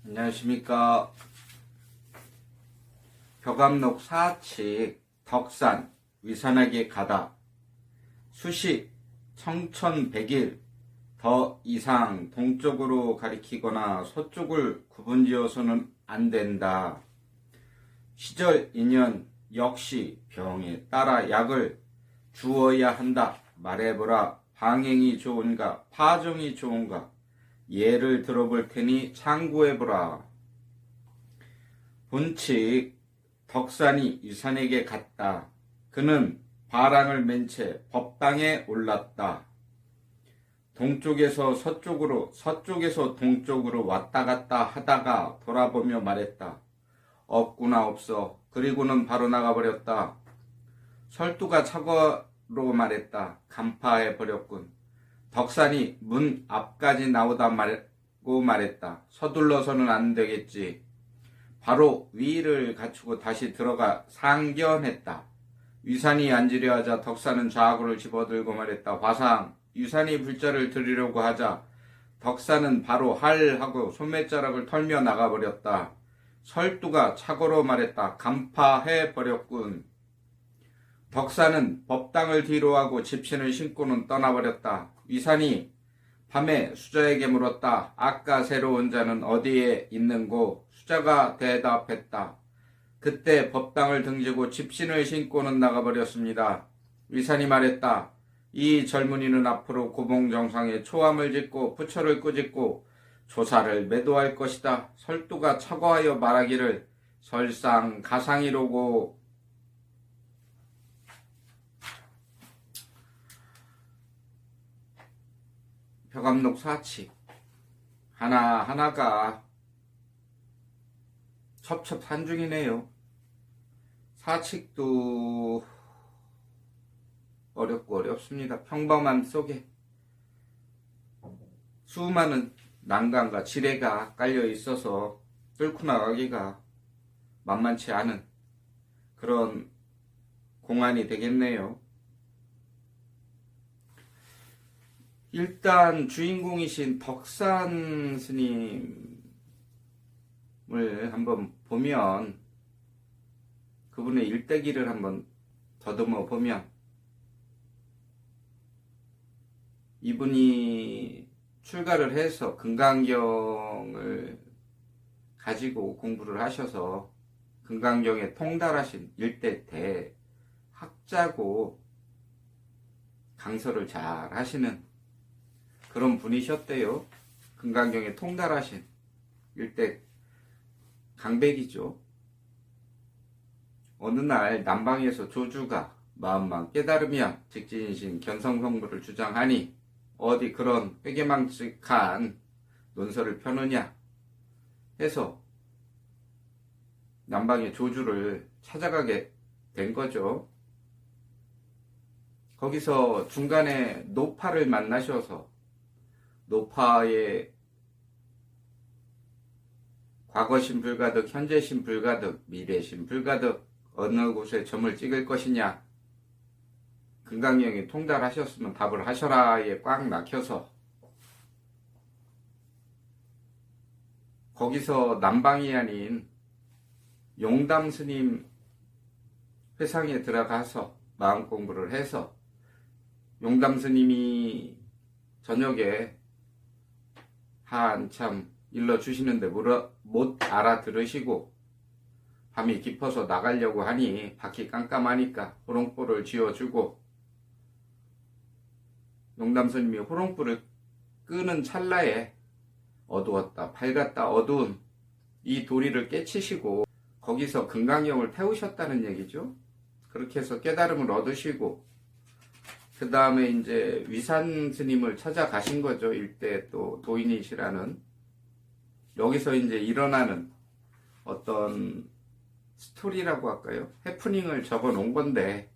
안녕하십니까. 벽암록 사칙 덕산 위산하게 가다 수식 청천백일 더 이상 동쪽으로 가리키거나 서쪽을 구분지어서는 안 된다. 시절 인연 역시 병에 따라 약을 주어야 한다. 말해보라. 방행이 좋은가 파정이 좋은가 예를 들어볼 테니 참고해보라. 본칙 덕산이 위산에게 갔다. 그는 바랑을 맨 채 법당에 올랐다. 동쪽에서 서쪽으로 서쪽에서 동쪽으로 왔다 갔다 하다가 돌아보며 말했다. 없구나 없어. 그리고는 바로 나가버렸다. 설두가 차고로 말했다. 간파해버렸군. 덕산이 문 앞까지 나오다 말고 말했다. 서둘러서는 안 되겠지. 바로 위를 갖추고 다시 들어가 상견했다. 위산이 앉으려 하자 덕산은 좌구를 집어들고 말했다. 화상. 위산이 불자를 드리려고 하자 덕산은 바로 할 하고 소매자락을 털며 나가버렸다. 설두가 착오로 말했다. 간파해버렸군. 덕산은 법당을 뒤로하고 집신을 신고는 떠나버렸다. 위산이 밤에 수자에게 물었다. 아까 새로 온 자는 어디에 있는고? 수자가 대답했다. 그때 법당을 등지고 집신을 신고는 나가버렸습니다. 위산이 말했다. 이 젊은이는 앞으로 고봉정상에 초함을 짓고 부처를 꾸짖고 조사를 매도할 것이다. 설두가 차고하여 말하기를 설상가상이로고. 벽암록 사칙 하나하나가 첩첩산중이네요. 사칙도 어렵고 어렵습니다. 평범함 속에 수많은 난관과 지뢰가 깔려 있어서 뚫고 나가기가 만만치 않은 그런 공안이 되겠네요. 일단 주인공이신 덕산 스님을 한번 보면 그분의 일대기를 한번 더듬어 보면 이분이 출가를 해서 금강경을 가지고 공부를 하셔서 금강경에 통달하신 일대 대학자고 강설을 잘 하시는 그런 분이셨대요. 금강경에 통달하신 일대 강백이죠. 어느 날 남방에서 조주가 마음만 깨달으며 직진신 견성성불을 주장하니 어디 그런 회개망측한 논설을 펴느냐 해서 남방의 조주를 찾아가게 된 거죠. 거기서 중간에 노파를 만나셔서 노파의 과거신 불가득, 현재신 불가득, 미래신 불가득 어느 곳에 점을 찍을 것이냐 금강경에 통달하셨으면 답을 하셔라에 꽉 막혀서 거기서 남방이 아닌 용담 스님 회상에 들어가서 마음 공부를 해서 용담 스님이 저녁에 한참 일러주시는데 못 알아들으시고 밤이 깊어서 나가려고 하니 밖이 깜깜하니까 호롱불을 쥐어주고 용담스님이 호롱불을 끄는 찰나에 어두웠다 밝았다 어두운 이 도리를 깨치시고 거기서 금강경을 태우셨다는 얘기죠. 그렇게 해서 깨달음을 얻으시고 그 다음에 이제 위산 스님을 찾아가신 거죠. 일대 또 도인이시라는. 여기서 이제 일어나는 어떤 스토리라고 할까요? 해프닝을 적어 놓은 건데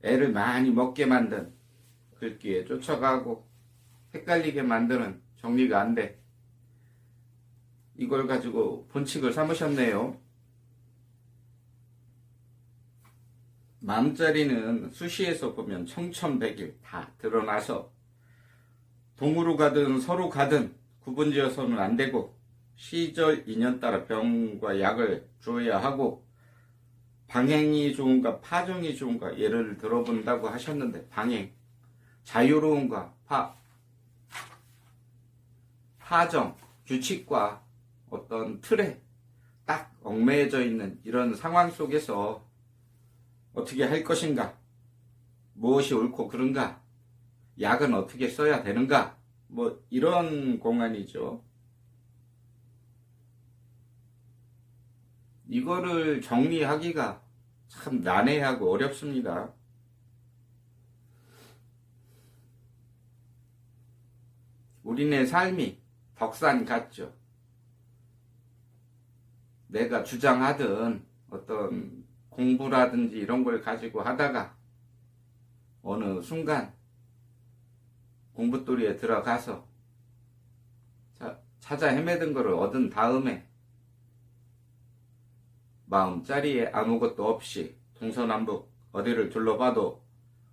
애를 많이 먹게 만든 글귀에 쫓아가고 헷갈리게 만드는 정리가 안 돼. 이걸 가지고 본칙을 삼으셨네요. 마음자리는 수시에서 보면 청천백일 다 드러나서 동으로 가든 서로 가든 구분지어서는 안 되고 시절 인연 따라 병과 약을 주어야 하고 방행이 좋은가 파정이 좋은가 예를 들어본다고 하셨는데 방행 자유로운가 파정 규칙과 어떤 틀에 딱 얽매여져 있는 이런 상황 속에서 어떻게 할 것인가, 무엇이 옳고 그른가, 약은 어떻게 써야 되는가, 뭐 이런 공안이죠. 이거를 정리하기가 참 난해하고 어렵습니다. 우리네 삶이 덕산 같죠. 내가 주장하던 어떤 공부라든지 이런 걸 가지고 하다가 어느 순간 공부돌이에 들어가서 찾아 헤매던 거를 얻은 다음에 마음자리에 아무것도 없이 동서남북 어디를 둘러봐도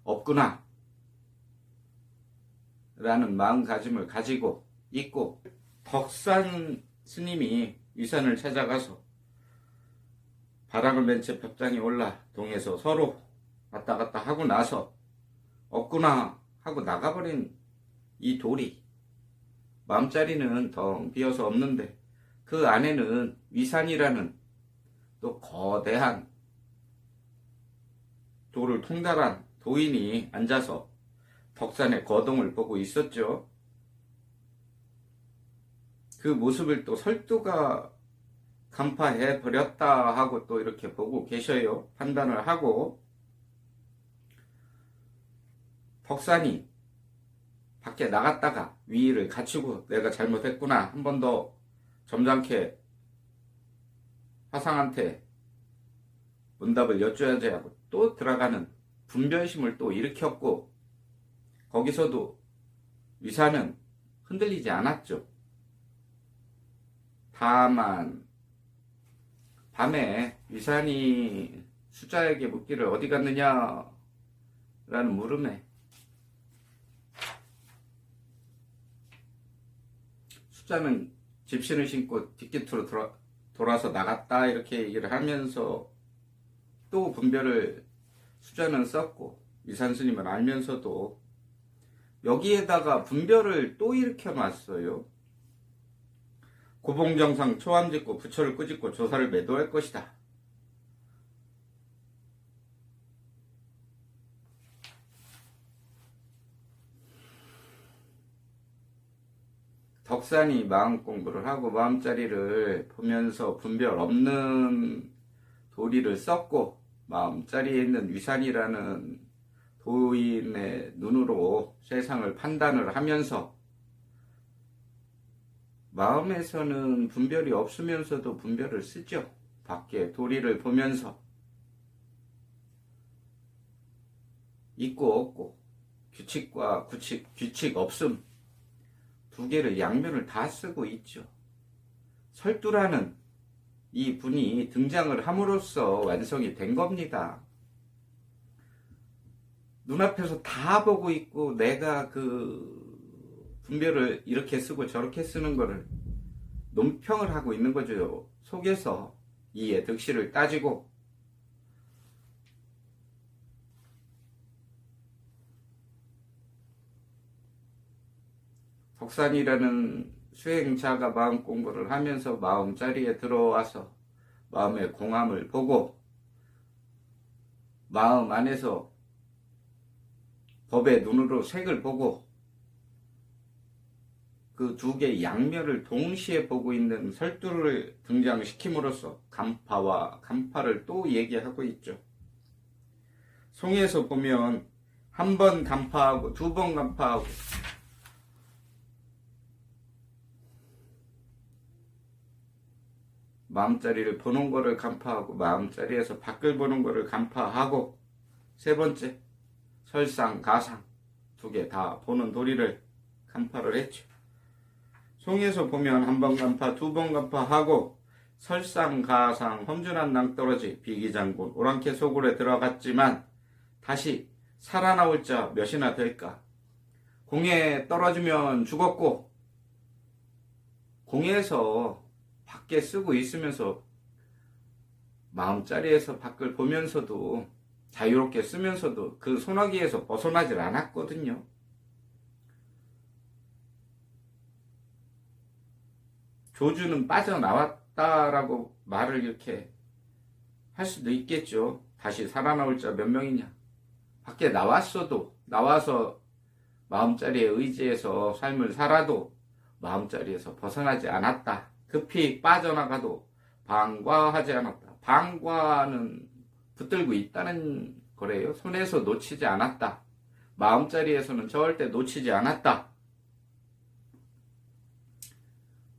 없구나 라는 마음가짐을 가지고 있고, 덕산 스님이 위산을 찾아가서 바람을 맨 채 벽장에 올라 동에서 서로 왔다 갔다 하고 나서 없구나 하고 나가버린 이 돌이 마음자리는 덩 비어서 없는데 그 안에는 위산이라는 또 거대한 돌을 통달한 도인이 앉아서 덕산의 거동을 보고 있었죠. 그 모습을 또 설두가 간파해 버렸다 하고 또 이렇게 보고 계셔요. 판단을 하고, 덕산이 밖에 나갔다가 위의를 갖추고 내가 잘못했구나, 한 번 더 점잖게 화상한테 문답을 여쭤야지 하고 또 들어가는 분별심을 또 일으켰고, 거기서도 위산은 흔들리지 않았죠. 다만 밤에 위산이 수자에게 묻기를 어디 갔느냐 라는 물음에 수자는 집신을 신고 뒷깃으로 돌아서 나갔다 이렇게 얘기를 하면서 또 분별을 수자는 썼고, 위산 스님은 알면서도 여기에다가 분별을 또 일으켜 놨어요. 고봉정상 초암 짓고 부처를 꾸짖고 조사를 매도할 것이다. 덕산이 마음 공부를 하고 마음자리를 보면서 분별 없는 도리를 썼고, 마음자리에 있는 위산이라는 도인의 눈으로 세상을 판단을 하면서 마음에서는 분별이 없으면서도 분별을 쓰죠. 밖에 도리를 보면서 있고 없고, 규칙과 규칙 없음, 두 개를 양면을 다 쓰고 있죠. 설두라는 이 분이 등장을 함으로써 완성이 된 겁니다. 눈앞에서 다 보고 있고 내가 그 분별을 이렇게 쓰고 저렇게 쓰는 거를 논평을 하고 있는 거죠. 속에서 이의 득실을 따지고, 덕산이라는 수행자가 마음 공부를 하면서 마음자리에 들어와서 마음의 공함을 보고 마음 안에서 법의 눈으로 색을 보고 그 두 개의 양면을 동시에 보고 있는 설두를 등장시킴으로써 간파와 간파를 또 얘기하고 있죠. 송에서 보면 한 번 간파하고 두 번 간파하고 마음자리를 보는 거를 간파하고 마음자리에서 밖을 보는 거를 간파하고, 세 번째 설상, 가상 두 개 다 보는 도리를 간파를 했죠. 송에서 보면 한 번 간파, 두 번 간파하고 설상, 가상, 험준한 낭떠러지, 비기장군, 오랑캐 소굴에 들어갔지만 다시 살아나올 자 몇이나 될까? 공에 떨어지면 죽었고 공에서 밖에 쓰고 있으면서 마음자리에서 밖을 보면서도 자유롭게 쓰면서도 그 소나기에서 벗어나질 않았거든요. 조주는 빠져나왔다라고 말을 이렇게 할 수도 있겠죠. 다시 살아나올 자 몇 명이냐. 밖에 나와서 마음자리에 의지해서 삶을 살아도 마음자리에서 벗어나지 않았다. 급히 빠져나가도 방과하지 않았다. 방과는 붙들고 있다는 거래요. 손에서 놓치지 않았다. 마음자리에서는 절대 놓치지 않았다.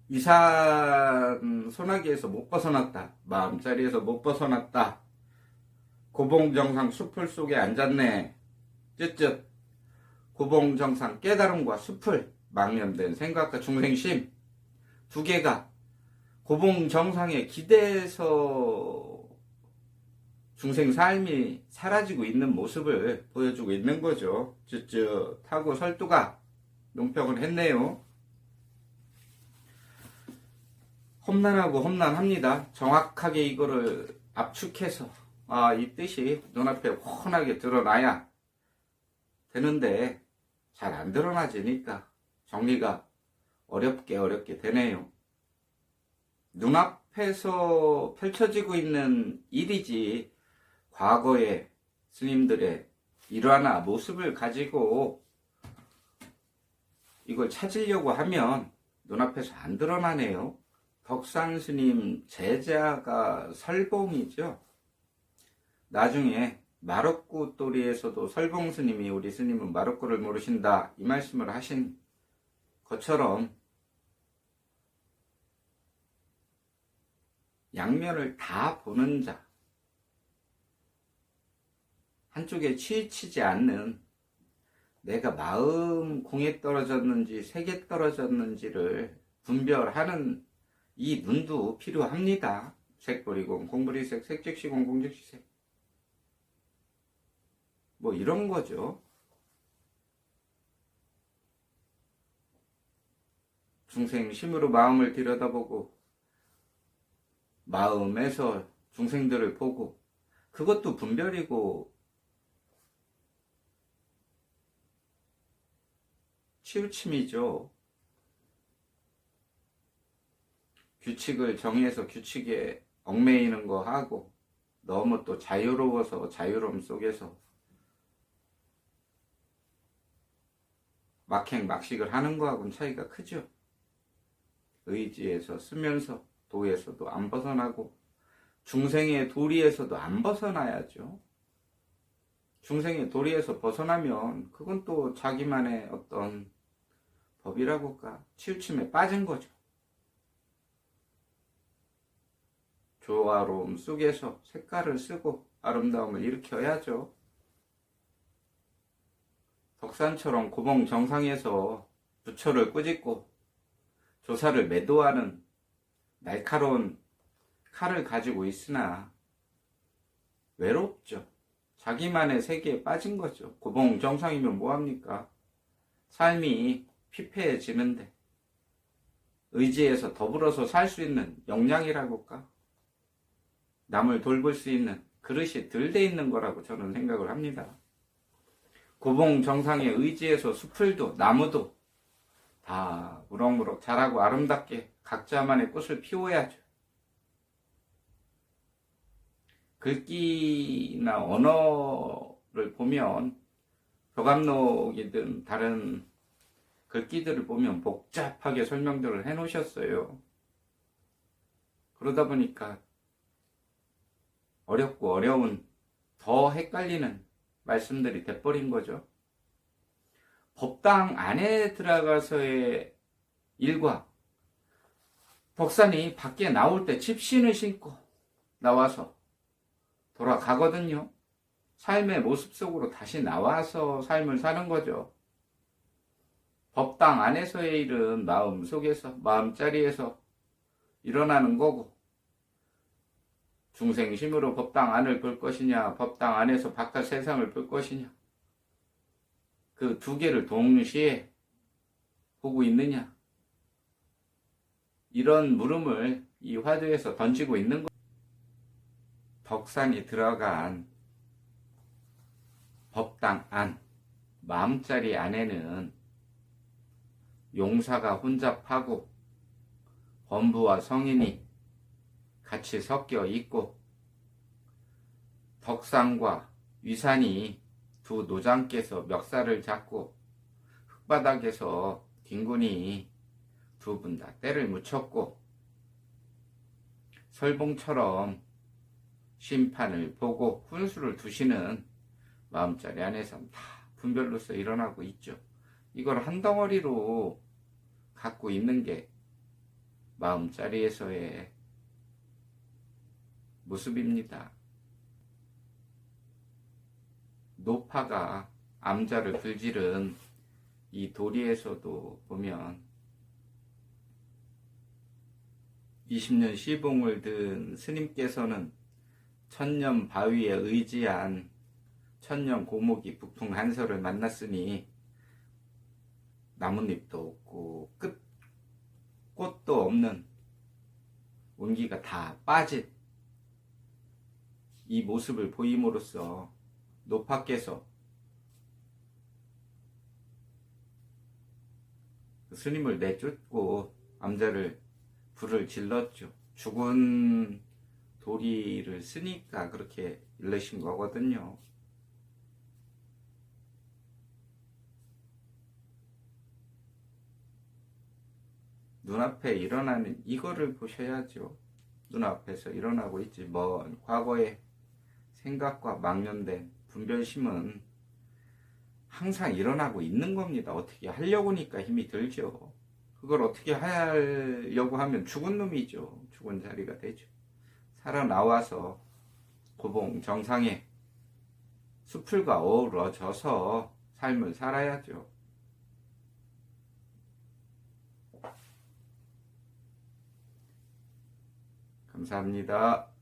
이산 소나기에서 못 벗어났다. 마음자리에서 못 벗어났다. 고봉정상 수풀 속에 앉았네. 쯧쯧. 고봉정상 깨달음과 수풀, 망념된 생각과 중생심 두 개가 고봉정상에 기대서 중생 삶이 사라지고 있는 모습을 보여주고 있는 거죠. 쯧쯧 하고 설두가 논평을 했네요. 험난하고 험난합니다. 정확하게 이거를 압축해서 이 뜻이 눈앞에 훤하게 드러나야 되는데 잘 안 드러나지니까 정리가 어렵게 되네요. 눈앞에서 펼쳐지고 있는 일이지 과거의 스님들의 일화나 모습을 가지고 이걸 찾으려고 하면 눈앞에서 안 드러나네요. 덕산 스님 제자가 설봉이죠. 나중에 마루꾸 또리에서도 설봉 스님이 우리 스님은 마루꾸를 모르신다 이 말씀을 하신 것처럼 양면을 다 보는 자, 한쪽에 치우치지 않는 내가 마음 공에 떨어졌는지 색에 떨어졌는지를 분별하는 이 눈도 필요합니다. 색보리공, 공부리색, 색즉시공, 공즉시색 뭐 이런 거죠. 중생심으로 마음을 들여다보고 마음에서 중생들을 보고 그것도 분별이고 치우침이죠. 규칙을 정해서 규칙에 얽매이는 거 하고 너무 또 자유로워서 자유로움 속에서 막행막식을 하는 거하고는 차이가 크죠. 의지에서 쓰면서 도에서도 안 벗어나고 중생의 도리에서도 안 벗어나야죠. 중생의 도리에서 벗어나면 그건 또 자기만의 어떤 법이라고 할까 치우침에 빠진 거죠. 조화로움 속에서 색깔을 쓰고 아름다움을 일으켜야죠. 덕산처럼 고봉 정상에서 부처를 꾸짖고 조사를 매도하는 날카로운 칼을 가지고 있으나 외롭죠. 자기만의 세계에 빠진 거죠. 고봉 정상이면 뭐합니까? 삶이 피폐해지는데 의지에서 더불어서 살 수 있는 역량이라고 할까? 남을 돌볼 수 있는 그릇이 덜 돼 있는 거라고 저는 생각을 합니다. 고봉 정상의 의지에서 수풀도 나무도 다 무럭무럭 자라고 아름답게 각자만의 꽃을 피워야죠. 글귀나 언어를 보면 교감록이든 다른 글귀들을 보면 복잡하게 설명들을 해 놓으셨어요. 그러다 보니까 어렵고 어려운 더 헷갈리는 말씀들이 돼버린 거죠. 법당 안에 들어가서의 일과 덕산이 밖에 나올 때 집신을 신고 나와서 돌아가거든요. 삶의 모습 속으로 다시 나와서 삶을 사는 거죠. 법당 안에서의 일은 마음 속에서, 마음자리에서 일어나는 거고 중생심으로 법당 안을 볼 것이냐, 법당 안에서 바깥 세상을 볼 것이냐, 그 두 개를 동시에 보고 있느냐, 이런 물음을 이 화두에서 던지고 있는 것. 덕상이 들어간 법당 안, 마음자리 안에는 용사가 혼잡하고 범부와 성인이 같이 섞여 있고, 덕상과 위산이 두 노장께서 멱살을 잡고 흙바닥에서 뒹구니 두 분 다 때를 묻혔고, 설봉처럼 심판을 보고 훈수를 두시는 마음자리 안에서 다 분별로서 일어나고 있죠. 이걸 한 덩어리로 갖고 있는 게 마음자리에서의 모습입니다. 노파가 암자를 불지른 이 도리에서도 보면 20년 시봉을 든 스님께서는 천년 바위에 의지한 천년 고목이 북풍 한설을 만났으니 나뭇잎도 없고 꽃도 없는 온기가 다 빠진 이 모습을 보임으로써 노파께서 그 스님을 내쫓고 암자를 불을 질렀죠. 죽은 도리를 쓰니까 그렇게 일러신 거거든요. 눈앞에 일어나는 이거를 보셔야죠. 눈앞에서 일어나고 있지. 먼 과거의 생각과 망연된 분별심은 항상 일어나고 있는 겁니다. 어떻게 하려고 하니까 힘이 들죠. 그걸 어떻게 하려고 하면 죽은 놈이죠. 죽은 자리가 되죠. 살아나와서 고봉 정상에 수풀과 어우러져서 삶을 살아야죠. 감사합니다.